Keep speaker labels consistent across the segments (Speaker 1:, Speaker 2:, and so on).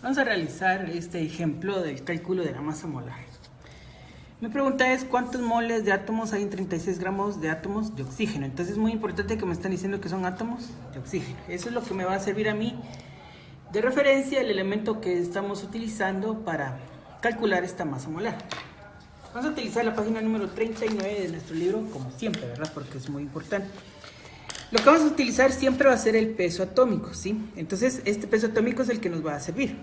Speaker 1: Vamos a realizar este ejemplo del cálculo de la masa molar. Mi pregunta es ¿cuántos moles de átomos hay en 36 gramos de átomos de oxígeno? Entonces es muy importante que me están diciendo que son átomos de oxígeno. Eso es lo que me va a servir a mí de referencia el elemento que estamos utilizando para calcular esta masa molar. Vamos a utilizar la página número 39 de nuestro libro, como siempre, ¿verdad? Porque es muy importante. Lo que vamos a utilizar siempre va a ser el peso atómico, ¿sí? Entonces, este peso atómico es el que nos va a servir.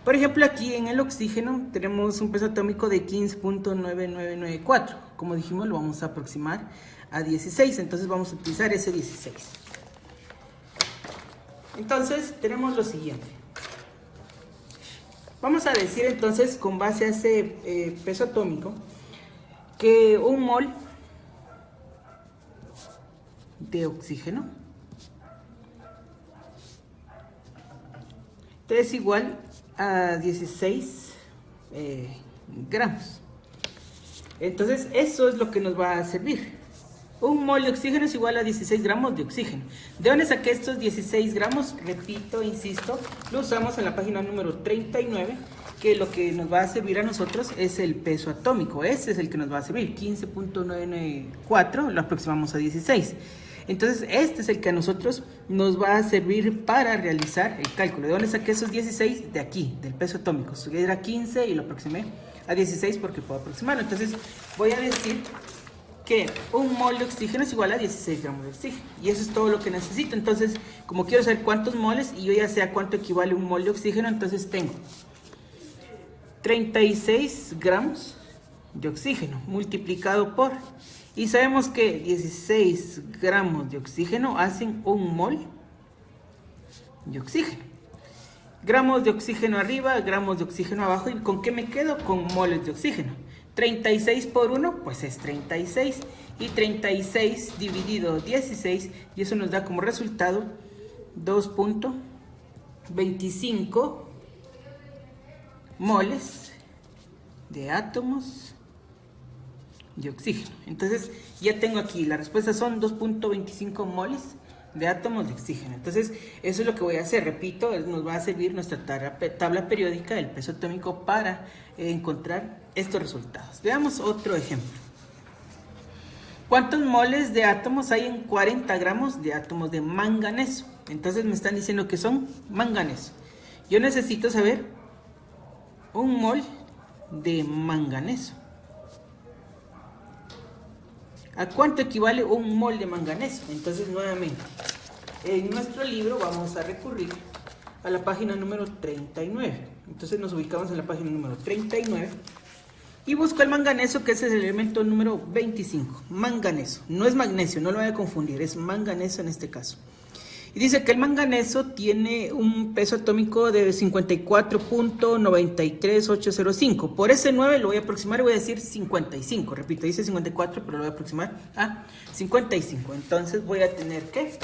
Speaker 1: Por ejemplo, aquí en el oxígeno tenemos un peso atómico de 15.9994. Como dijimos, lo vamos a aproximar a 16, entonces vamos a utilizar ese 16. Entonces, tenemos lo siguiente. Vamos a decir entonces, con base a ese peso atómico, que un mol de oxígeno es igual a 16 gramos. Entonces eso es lo que nos va a servir. Un mol de oxígeno es igual a 16 gramos de oxígeno. ¿De dónde saqué estos 16 gramos? Repito, insisto, lo usamos en la página número 39, que lo que nos va a servir a nosotros es el peso atómico. Ese es el que nos va a servir, 15.994, lo aproximamos a 16. Entonces este es el que a nosotros nos va a servir para realizar el cálculo. ¿De dónde saqué esos 16? De aquí, del peso atómico. Era 15 y lo aproximé a 16 porque puedo aproximarlo. Entonces voy a decir que un mol de oxígeno es igual a 16 gramos de oxígeno. Y eso es todo lo que necesito. Entonces, como quiero saber cuántos moles y yo ya sé a cuánto equivale un mol de oxígeno, entonces tengo 36 gramos de oxígeno multiplicado por... Y sabemos que 16 gramos de oxígeno hacen un mol de oxígeno. Gramos de oxígeno arriba, gramos de oxígeno abajo. ¿Y con qué me quedo? Con moles de oxígeno. 36 por 1, pues es 36. Y 36 dividido 16, y eso nos da como resultado 2.25 moles de átomos de oxígeno. Entonces ya tengo aquí, la respuesta son 2.25 moles de átomos de oxígeno. Entonces eso es lo que voy a hacer, repito, nos va a servir nuestra tabla periódica del peso atómico para encontrar estos resultados. Veamos otro ejemplo. ¿Cuántos moles de átomos hay en 40 gramos de átomos de manganeso? Entonces me están diciendo que son manganeso. Yo necesito saber un mol de manganeso. ¿A cuánto equivale un mol de manganeso? Entonces, nuevamente, en nuestro libro vamos a recurrir a la página número 39. Entonces nos ubicamos en la página número 39 y busco el manganeso, que ese es el elemento número 25. Manganeso, no es magnesio, no lo voy a confundir, es manganeso en este caso. Y dice que el manganeso tiene un peso atómico de 54.93805. Por ese 9 lo voy a aproximar y voy a decir 55. Repito, dice 54, pero lo voy a aproximar a 55. Entonces voy a tener que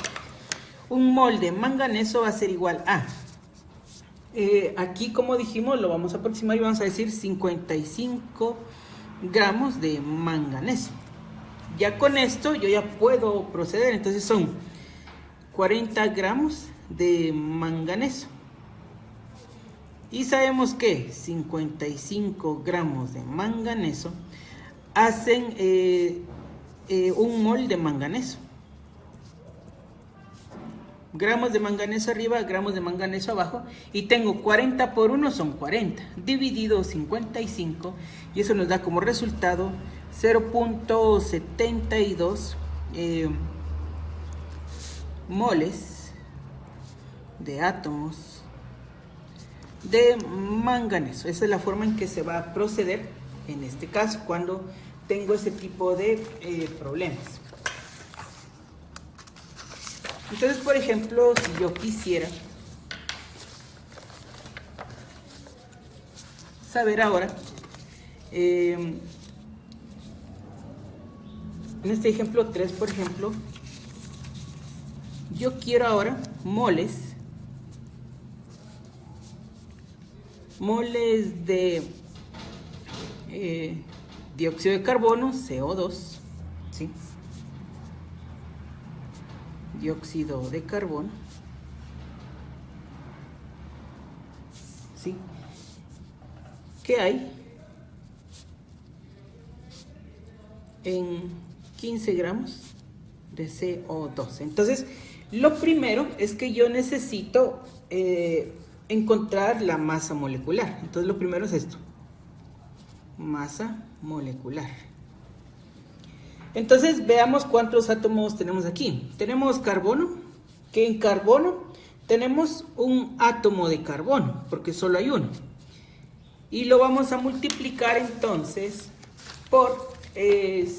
Speaker 1: un mol de manganeso va a ser igual a... aquí, como dijimos, lo vamos a aproximar y vamos a decir 55 gramos de manganeso. Ya con esto yo ya puedo proceder. Entonces son 40 gramos de manganeso. Y sabemos que 55 gramos de manganeso hacen un mol de manganeso. Gramos de manganeso arriba, gramos de manganeso abajo. Y tengo 40 por 1 son 40. Dividido 55. Y eso nos da como resultado 0.72 moles de átomos de manganeso. Esa es la forma en que se va a proceder en este caso cuando tengo ese tipo de problemas. Entonces, por ejemplo, si yo quisiera saber ahora, en este ejemplo 3, por ejemplo, yo quiero ahora moles de dióxido de carbono, CO2, ¿sí? Dióxido de carbono, ¿sí? Que hay en 15 gramos de CO2. Entonces, lo primero es que yo necesito encontrar la masa molecular. Entonces, lo primero es esto. Masa molecular. Entonces, veamos cuántos átomos tenemos aquí. Tenemos carbono, que en carbono tenemos un átomo de carbono, porque solo hay uno. Y lo vamos a multiplicar entonces por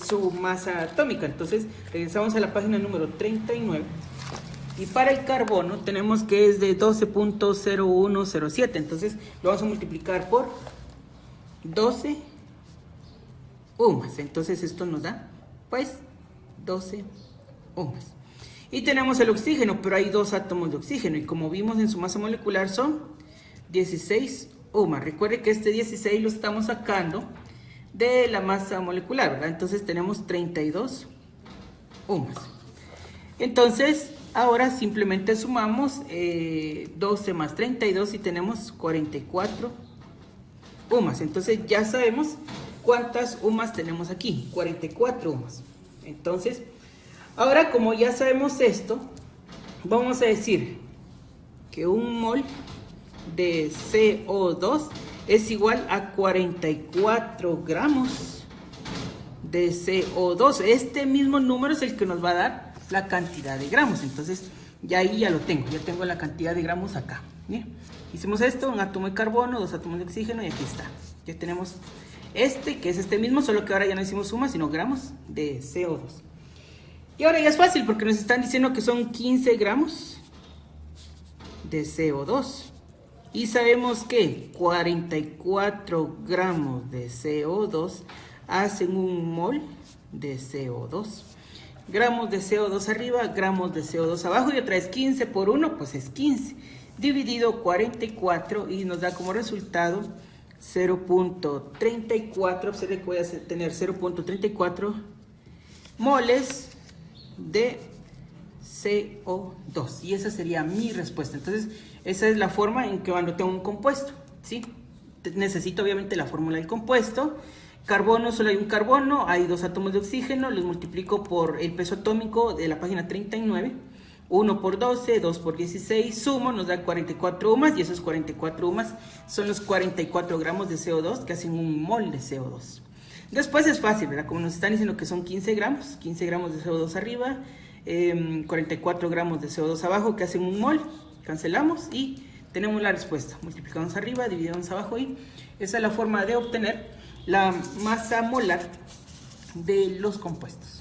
Speaker 1: su masa atómica. Entonces, regresamos a la página número 39. Y para el carbono tenemos que es de 12.0107. Entonces, lo vamos a multiplicar por 12 UMAS. Entonces, esto nos da, pues, 12 UMAS. Y tenemos el oxígeno, pero hay 2 átomos de oxígeno. Y como vimos en su masa molecular son 16 UMAS. Recuerde que este 16 lo estamos sacando de la masa molecular, ¿verdad? Entonces tenemos 32 UMAS. Entonces, ahora simplemente sumamos 12 más 32 y tenemos 44 UMAS. Entonces ya sabemos cuántas UMAS tenemos aquí, 44 UMAS. Entonces, ahora como ya sabemos esto, vamos a decir que un mol de CO2 es igual a 44 gramos de CO2. Este mismo número es el que nos va a dar la cantidad de gramos. Entonces, ya ahí ya lo tengo. Ya tengo la cantidad de gramos acá. ¿Bien? Hicimos esto, un átomo de carbono, 2 átomos de oxígeno y aquí está. Ya tenemos este, que es este mismo, solo que ahora ya no hicimos suma, sino gramos de CO2. Y ahora ya es fácil porque nos están diciendo que son 15 gramos de CO2. Y sabemos que 44 gramos de CO2 hacen un mol de CO2. Gramos de CO2 arriba, gramos de CO2 abajo, y otra vez 15 por 1, pues es 15. Dividido 44 y nos da como resultado 0.34. Observe que voy a tener 0.34 moles de CO2. Y esa sería mi respuesta. Entonces, esa es la forma en que cuando tengo un compuesto, ¿sí? Necesito obviamente la fórmula del compuesto. Carbono, solo hay un carbono, hay 2 átomos de oxígeno, los multiplico por el peso atómico de la página 39. 1 por 12, 2 por 16, sumo, nos da 44 UMAS, y esos 44 UMAS son los 44 gramos de CO2 que hacen un mol de CO2. Después es fácil, ¿verdad? Como nos están diciendo que son 15 gramos de CO2 arriba, 44 gramos de CO2 abajo que hacen un mol, cancelamos y tenemos la respuesta. Multiplicamos arriba, dividimos abajo y esa es la forma de obtener la masa molar de los compuestos.